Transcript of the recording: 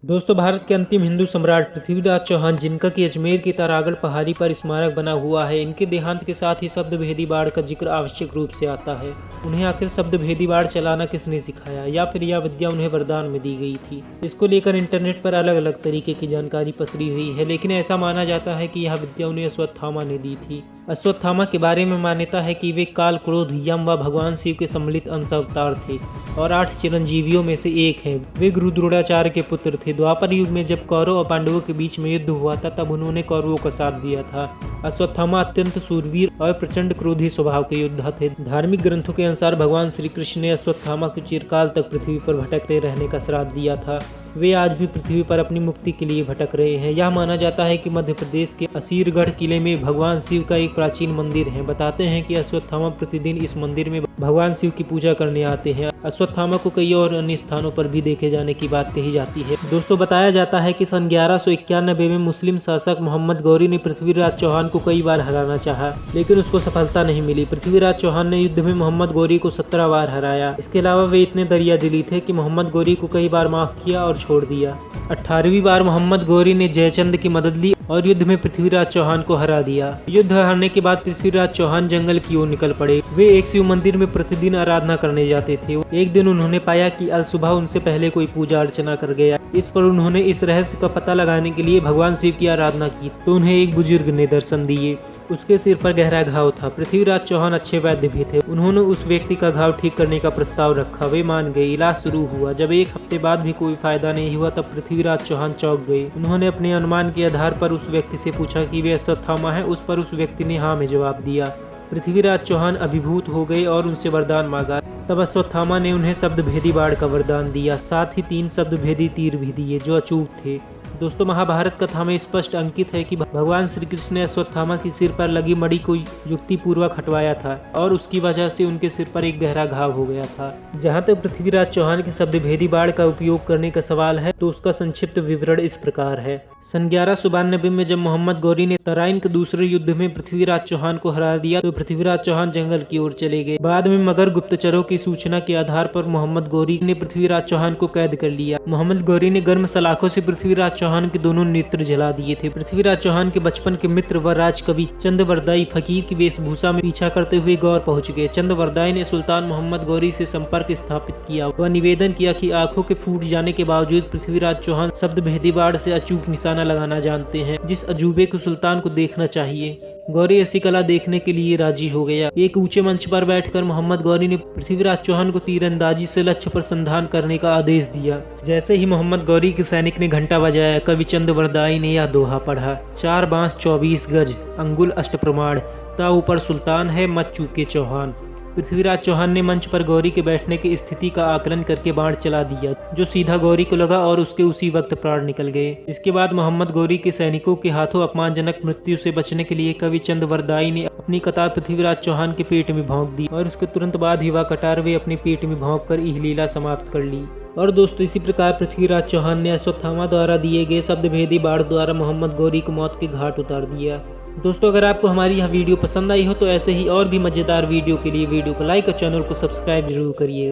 दोस्तों, भारत के अंतिम हिंदू सम्राट पृथ्वीराज चौहान, जिनका कि अजमेर की तारागढ़ पहाड़ी पर स्मारक बना हुआ है, इनके देहांत के साथ ही शब्दभेदी बाढ़ का जिक्र आवश्यक रूप से आता है। उन्हें आखिर शब्दभेदी बाढ़ चलाना किसने सिखाया, या फिर यह विद्या उन्हें वरदान में दी गई थी? इसको लेकर इंटरनेट पर अलग अलग तरीके की जानकारी पसरी हुई है, लेकिन ऐसा माना जाता है कि यह विद्या उन्हें अश्वत्थामा ने दी थी। अश्वत्थामा के बारे में मान्यता है कि वे काल, क्रोध, यम व भगवान शिव के सम्मिलित अंश अवतार थे और 8 चिरंजीवियों में से एक हैं। वे गुरु द्रोणाचार्य के पुत्र थे। द्वापर युग में जब कौरव और पांडवों के बीच में युद्ध हुआ था, तब उन्होंने कौरवों का साथ दिया था। अश्वत्थामा अत्यंत शूरवीर और प्रचंड क्रोधी स्वभाव के योद्धा थे। धार्मिक ग्रंथों के अनुसार भगवान श्री कृष्ण ने अश्वत्थामा को चिरकाल तक पृथ्वी पर भटकते रहने का श्राप दिया था। वे आज भी पृथ्वी पर अपनी मुक्ति के लिए भटक रहे हैं। यह माना जाता है कि मध्य प्रदेश के असीरगढ़ किले में भगवान शिव का एक प्राचीन मंदिर है। बताते हैं कि अश्वत्थामा प्रतिदिन इस मंदिर में भगवान शिव की पूजा करने आते हैं। अश्वत्थामा को कई और अन्य स्थानों पर भी देखे जाने की बात कही जाती है। दोस्तों, बताया जाता है कि सन 1191 में मुस्लिम शासक मोहम्मद गौरी ने पृथ्वीराज चौहान को कई बार हराना चाहा, लेकिन उसको सफलता नहीं मिली। पृथ्वीराज चौहान ने युद्ध में मोहम्मद गौरी को 17 बार हराया। इसके अलावा वे इतने दरियादिली थे कि मोहम्मद गौरी को कई बार माफ किया और छोड़ दिया। 18वीं बार मोहम्मद गौरी ने जयचंद की मदद ली और युद्ध में पृथ्वीराज चौहान को हरा दिया। युद्ध हारने के बाद पृथ्वीराज चौहान जंगल की ओर निकल पड़े। वे एक शिव मंदिर में प्रतिदिन आराधना करने जाते थे। एक दिन उन्होंने पाया कि अल सुबह उनसे पहले कोई पूजा अर्चना कर गया। इस पर उन्होंने इस रहस्य का पता लगाने के लिए भगवान शिव की आराधना की, तो उन्हें एक बुजुर्ग ने दर्शन दिए। उसके सिर पर गहरा घाव था। पृथ्वीराज चौहान अच्छे वैद्य भी थे। उन्होंने उस व्यक्ति का घाव ठीक करने का प्रस्ताव रखा। वे मान गए। इलाज शुरू हुआ। जब 1 हफ्ते बाद भी कोई फायदा नहीं हुआ, तब पृथ्वीराज चौहान चौंक गए। उन्होंने अपने अनुमान के आधार पर उस व्यक्ति से पूछा कि वे अश्वत्थामा है। उस पर उस व्यक्ति ने हाँ में जवाब दिया। पृथ्वीराज चौहान अभिभूत हो गए और उनसे वरदान मांगा। तब अश्वत्थामा ने उन्हें शब्दभेदी बाढ़ का वरदान दिया। साथ ही 3 शब्दभेदी तीर भी दिए, जो अचूक थे। दोस्तों, महाभारत कथा में स्पष्ट अंकित है कि भगवान श्री कृष्ण ने अश्वत्थामा के सिर पर लगी मणि को युक्तिपूर्वक हटवाया था और उसकी वजह से उनके सिर पर एक गहरा घाव हो गया था। जहां तक पृथ्वीराज चौहान के शब्दभेदी बाढ़ का उपयोग करने का सवाल है, तो उसका संक्षिप्त विवरण इस प्रकार है। सन 1192 में जब मोहम्मद गौरी ने तराइन के दूसरे युद्ध में पृथ्वीराज चौहान को हरा दिया, तो पृथ्वीराज चौहान जंगल की ओर चले गए। बाद में मगर गुप्तचरों की सूचना के आधार पर मोहम्मद गौरी ने पृथ्वीराज चौहान को कैद कर लिया। मोहम्मद गौरी ने गर्म सलाखों से पृथ्वीराज चौहान के दोनों नेत्र जला दिए थे। पृथ्वीराज चौहान के बचपन के मित्र व राजकवि चंद्रवरदाई फकीर की वेशभूषा में पीछा करते हुए गौर पहुंच गए। चंद्रवरदाई ने सुल्तान मोहम्मद गौरी से संपर्क स्थापित किया। वह निवेदन किया कि आंखों के फूट जाने के बावजूद पृथ्वीराज चौहान शब्दभेदी बाढ़ से अचूक निशाना लगाना जानते हैं, जिस अजूबे को सुल्तान को देखना चाहिए। गौरी ऐसी कला देखने के लिए राजी हो गया। एक ऊंचे मंच पर बैठकर मोहम्मद गौरी ने पृथ्वीराज चौहान को तीरंदाजी से लक्ष्य पर संधान करने का आदेश दिया। जैसे ही मोहम्मद गौरी के सैनिक ने घंटा बजाया, कवि चंद्रवरदाई ने यह दोहा पढ़ा। 4 बांस 24 गज, अंगुल अष्टप्रमाण, ता ऊपर सुल्तान है, मत चूके चौहान। पृथ्वीराज चौहान ने मंच पर गौरी के बैठने की स्थिति का आकलन करके बाण चला दिया, जो सीधा गौरी को लगा और उसके उसी वक्त प्राण निकल गए। इसके बाद मोहम्मद गौरी के सैनिकों के हाथों अपमानजनक मृत्यु से बचने के लिए कवि चंद्रवरदाई ने अपनी कतार पृथ्वीराज चौहान के पेट में भोंक दी और उसके तुरंत बाद ही वह कटार वे अपने पेट में भोंक कर यह लीला समाप्त कर ली। और दोस्तों, इसी प्रकार पृथ्वीराज चौहान ने अश्वत्थामा द्वारा दिए गए शब्दभेदी बाढ़ द्वारा मोहम्मद गौरी को मौत के घाट उतार दिया। दोस्तों, अगर आपको हमारी यह वीडियो पसंद आई हो, तो ऐसे ही और भी मजेदार वीडियो के लिए वीडियो को लाइक और चैनल को सब्सक्राइब जरूर करिए।